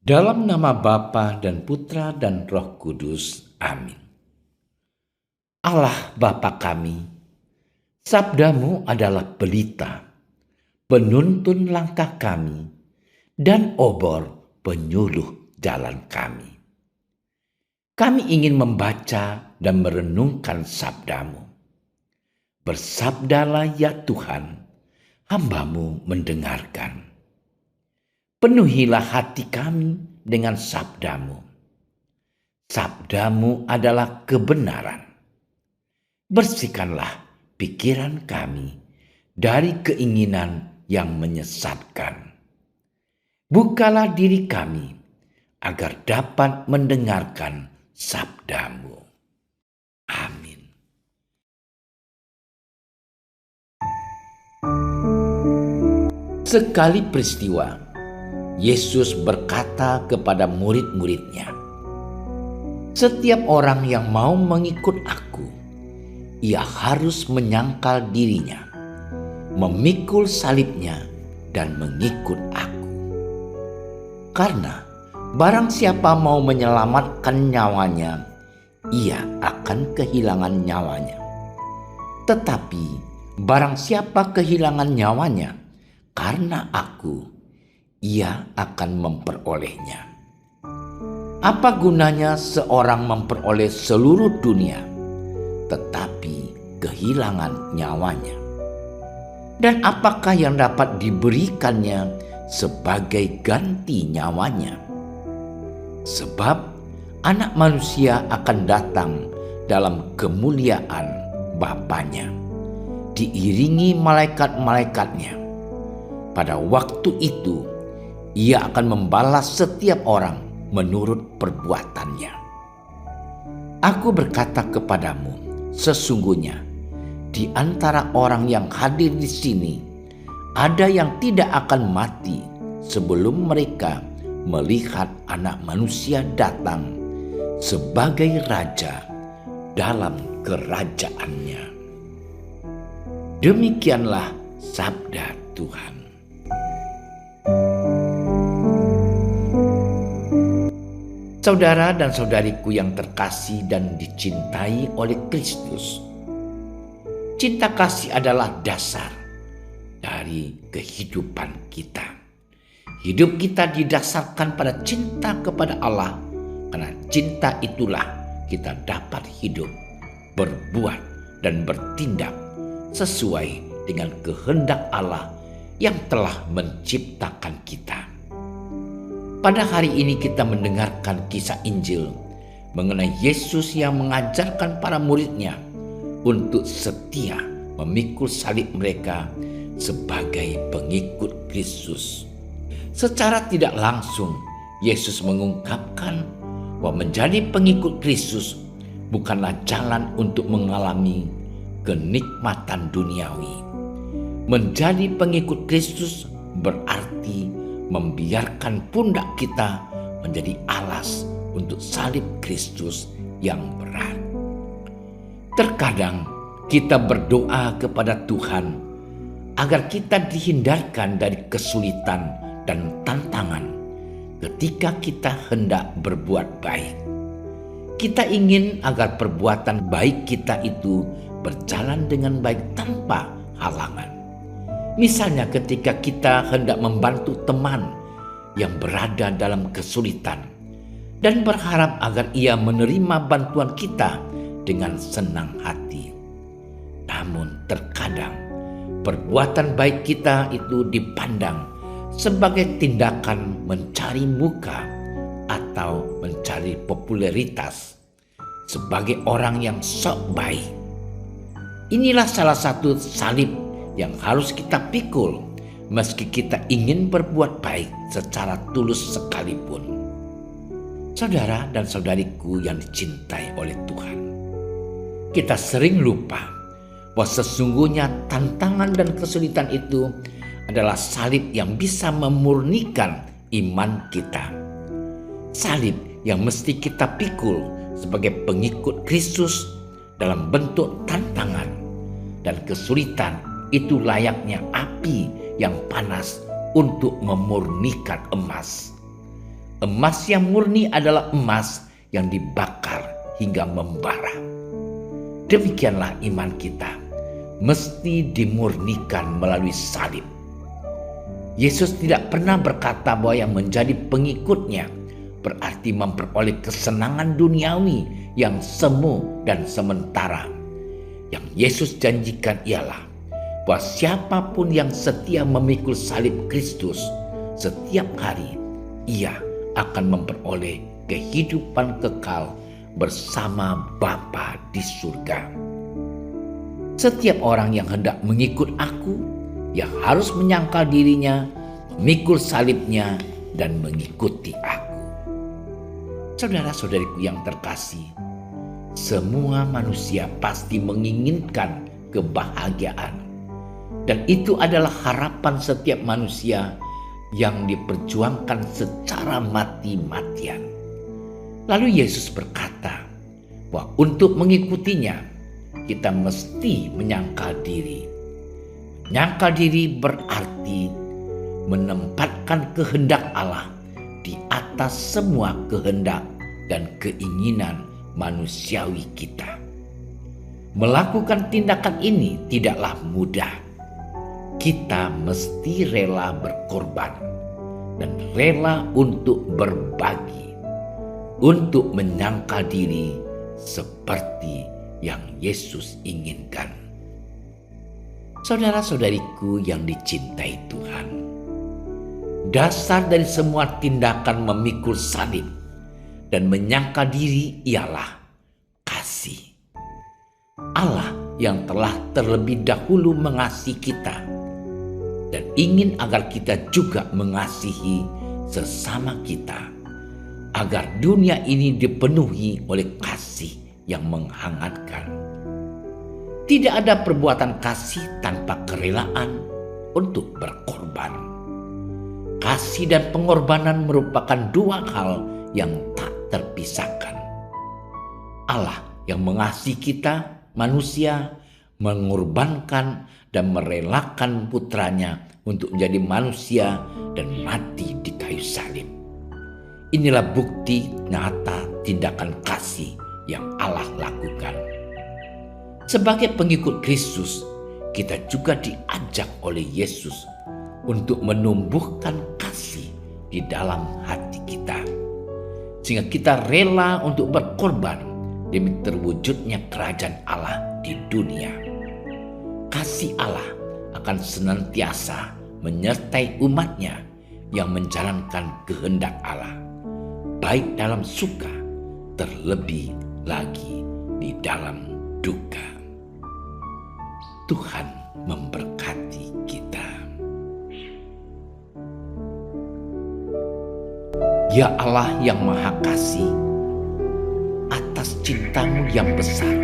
Dalam nama Bapa dan Putra dan Roh Kudus. Amin. Allah Bapa kami, sabdamu adalah pelita, penuntun langkah kami, dan obor penyuluh jalan kami. Kami ingin membaca dan merenungkan sabdamu. Bersabdalah ya Tuhan, hamba-Mu mendengarkan. Penuhilah hati kami dengan sabdamu. Sabdamu adalah kebenaran. Bersihkanlah pikiran kami dari keinginan yang menyesatkan. Bukalah diri kami agar dapat mendengarkan sabdamu. Amin. Sekali peristiwa, Yesus berkata kepada murid-muridnya, "Setiap orang yang mau mengikut aku, ia harus menyangkal dirinya, memikul salibnya, dan mengikut aku. Karena barang siapa mau menyelamatkan nyawanya, ia akan kehilangan nyawanya. Tetapi barang siapa kehilangan nyawanya karena aku, ia akan memperolehnya. Apa gunanya seorang memperoleh seluruh dunia, tetapi kehilangan nyawanya? Dan apakah yang dapat diberikannya sebagai ganti nyawanya? Sebab Anak Manusia akan datang dalam kemuliaan Bapanya, diiringi malaikat-malaikatnya. Pada waktu itu, ia akan membalas setiap orang menurut perbuatannya. Aku berkata kepadamu, sesungguhnya di antara orang yang hadir di sini, ada yang tidak akan mati sebelum mereka melihat Anak Manusia datang sebagai Raja dalam kerajaannya." Demikianlah sabda Tuhan. Saudara dan saudariku yang terkasih dan dicintai oleh Kristus, cinta kasih adalah dasar dari kehidupan kita. Hidup kita didasarkan pada cinta kepada Allah, karena cinta itulah kita dapat hidup, berbuat, dan bertindak sesuai dengan kehendak Allah yang telah menciptakan kita. Pada hari ini kita mendengarkan kisah Injil mengenai Yesus yang mengajarkan para muridnya untuk setia memikul salib mereka sebagai pengikut Kristus. Secara tidak langsung, Yesus mengungkapkan bahwa menjadi pengikut Kristus bukanlah jalan untuk mengalami kenikmatan duniawi. Menjadi pengikut Kristus berarti membiarkan pundak kita menjadi alas untuk salib Kristus yang berat. Terkadang kita berdoa kepada Tuhan agar kita dihindarkan dari kesulitan dan tantangan ketika kita hendak berbuat baik. Kita ingin agar perbuatan baik kita itu berjalan dengan baik tanpa halangan. Misalnya ketika kita hendak membantu teman yang berada dalam kesulitan dan berharap agar ia menerima bantuan kita dengan senang hati. Namun terkadang perbuatan baik kita itu dipandang sebagai tindakan mencari muka atau mencari popularitas sebagai orang yang sok baik. Inilah salah satu salib yang harus kita pikul meski kita ingin berbuat baik secara tulus sekalipun. Saudara dan saudariku yang dicintai oleh Tuhan, kita sering lupa bahwa sesungguhnya tantangan dan kesulitan itu adalah salib yang bisa memurnikan iman kita. Salib yang mesti kita pikul sebagai pengikut Kristus dalam bentuk tantangan dan kesulitan itu layaknya api yang panas untuk memurnikan emas. Emas yang murni adalah emas yang dibakar hingga membara. Demikianlah iman kita, mesti dimurnikan melalui salib. Yesus tidak pernah berkata bahwa yang menjadi pengikutnya berarti memperoleh kesenangan duniawi yang semu dan sementara. Yang Yesus janjikan ialah bahwa siapapun yang setia memikul salib Kristus setiap hari, ia akan memperoleh kehidupan kekal bersama Bapa di surga. Setiap orang yang hendak mengikut aku, ia harus menyangkal dirinya, memikul salibnya, dan mengikuti aku. Saudara-saudariku yang terkasih, semua manusia pasti menginginkan kebahagiaan. Dan itu adalah harapan setiap manusia yang diperjuangkan secara mati-matian. Lalu Yesus berkata bahwa untuk mengikutinya kita mesti menyangkal diri. Menyangkal diri berarti menempatkan kehendak Allah di atas semua kehendak dan keinginan manusiawi kita. Melakukan tindakan ini tidaklah mudah. Kita mesti rela berkorban dan rela untuk berbagi, untuk menyangkal diri seperti yang Yesus inginkan. Saudara-saudariku yang dicintai Tuhan, dasar dari semua tindakan memikul salib dan menyangkal diri ialah kasih. Allah yang telah terlebih dahulu mengasihi kita dan ingin agar kita juga mengasihi sesama kita, agar dunia ini dipenuhi oleh kasih yang menghangatkan. Tidak ada perbuatan kasih tanpa kerelaan untuk berkorban. Kasih dan pengorbanan merupakan dua hal yang tak terpisahkan. Allah yang mengasihi kita, manusia, mengorbankan dan merelakan putranya untuk menjadi manusia dan mati di kayu salib. Inilah bukti nyata tindakan kasih yang Allah lakukan. Sebagai pengikut Kristus, kita juga diajak oleh Yesus untuk menumbuhkan kasih di dalam hati kita, sehingga kita rela untuk berkorban demi terwujudnya kerajaan Allah di dunia. Kasih Allah akan senantiasa menyertai umatnya yang menjalankan kehendak Allah, baik dalam suka, terlebih lagi di dalam duka. Tuhan memberkati kita. Ya Allah yang Maha Kasih, atas cintamu yang besar,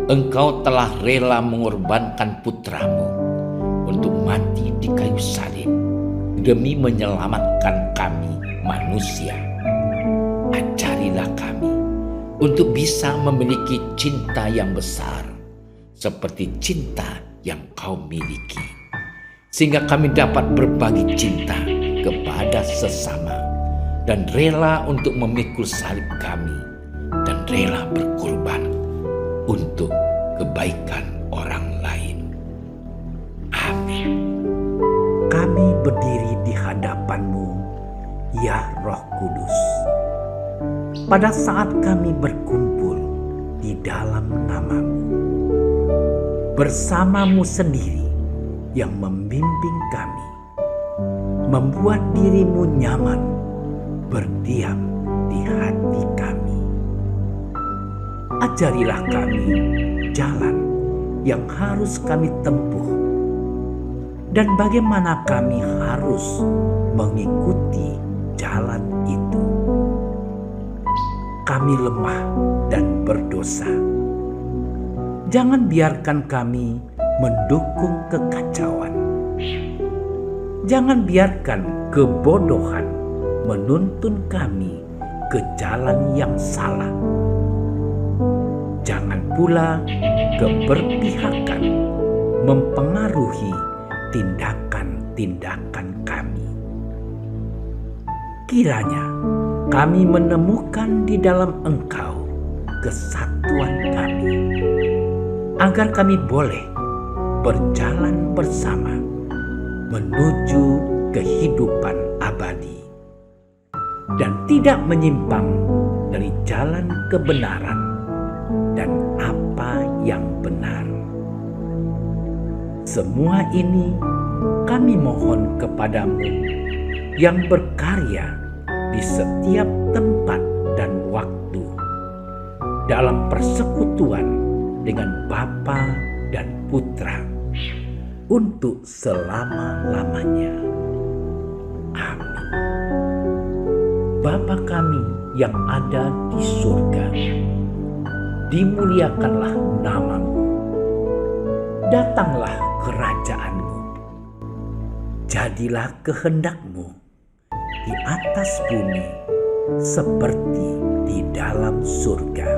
Engkau telah rela mengorbankan putramu untuk mati di kayu salib demi menyelamatkan kami manusia. Ajarilah kami untuk bisa memiliki cinta yang besar seperti cinta yang Kau miliki, sehingga kami dapat berbagi cinta kepada sesama dan rela untuk memikul salib kami dan rela berkorban untuk kebaikan orang lain. Amin. Kami berdiri di hadapan-Mu, ya Roh Kudus, pada saat kami berkumpul di dalam nama-Mu, bersama-Mu sendiri yang membimbing kami, membuat diri-Mu nyaman berdiam di hati kami. Ajarilah kami jalan yang harus kami tempuh dan bagaimana kami harus mengikuti jalan itu. Kami lemah dan berdosa. Jangan biarkan kami mendukung kekacauan. Jangan biarkan kebodohan menuntun kami ke jalan yang salah. Jangan pula keberpihakan mempengaruhi tindakan-tindakan kami. kiranya kami menemukan di dalam Engkau kesatuan kami, agar kami boleh berjalan bersama menuju kehidupan abadi dan tidak menyimpang dari jalan kebenaran dan apa yang benar. Semua ini kami mohon kepadamu yang berkarya di setiap tempat dan waktu dalam persekutuan dengan Bapa dan Putra untuk selama-lamanya. Amin. Bapa kami yang ada di surga, dimuliakanlah nama-Mu. Datanglah kerajaan-Mu. Jadilah kehendak-Mu di atas bumi seperti di dalam surga.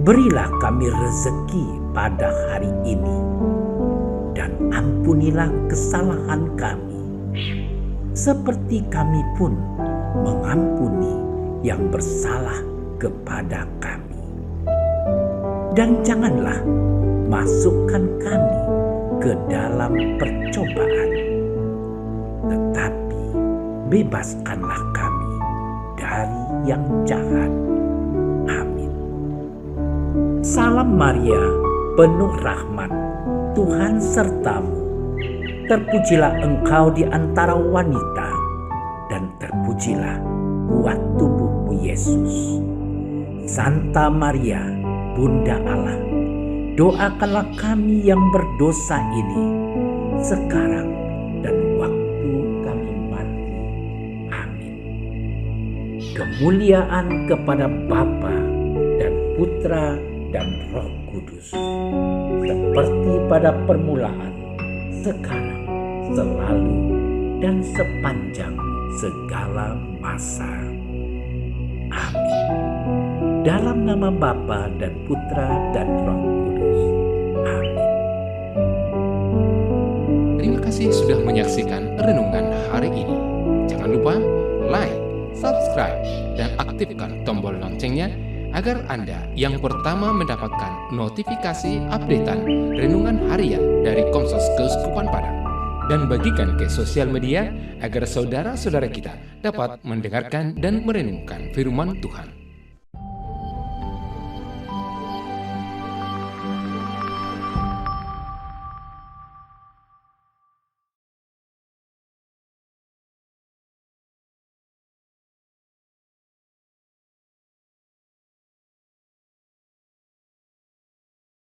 Berilah kami rezeki pada hari ini, dan ampunilah kesalahan kami, seperti kami pun mengampuni yang bersalah kepada kami. Dan janganlah masukkan kami ke dalam percobaan, tetapi bebaskanlah kami dari yang jahat. Amin. Salam Maria, penuh rahmat, Tuhan sertamu. Terpujilah engkau di antara wanita, dan terpujilah buah tubuhmu Yesus. Santa Maria, Bunda Allah, doakanlah kami yang berdosa ini, sekarang dan waktu kami mati. Amin. Kemuliaan kepada Bapa dan Putra dan Roh Kudus, seperti pada permulaan, sekarang, selalu, dan sepanjang segala masa. Amin. Dalam nama Bapa dan Putra dan Roh Kudus. Amin. Terima kasih sudah menyaksikan renungan hari ini. Jangan lupa like, subscribe, dan aktifkan tombol loncengnya agar Anda yang pertama mendapatkan notifikasi updatean renungan harian dari Komsos Keuskupan Padang, dan bagikan ke sosial media agar saudara-saudara kita dapat mendengarkan dan merenungkan firman Tuhan.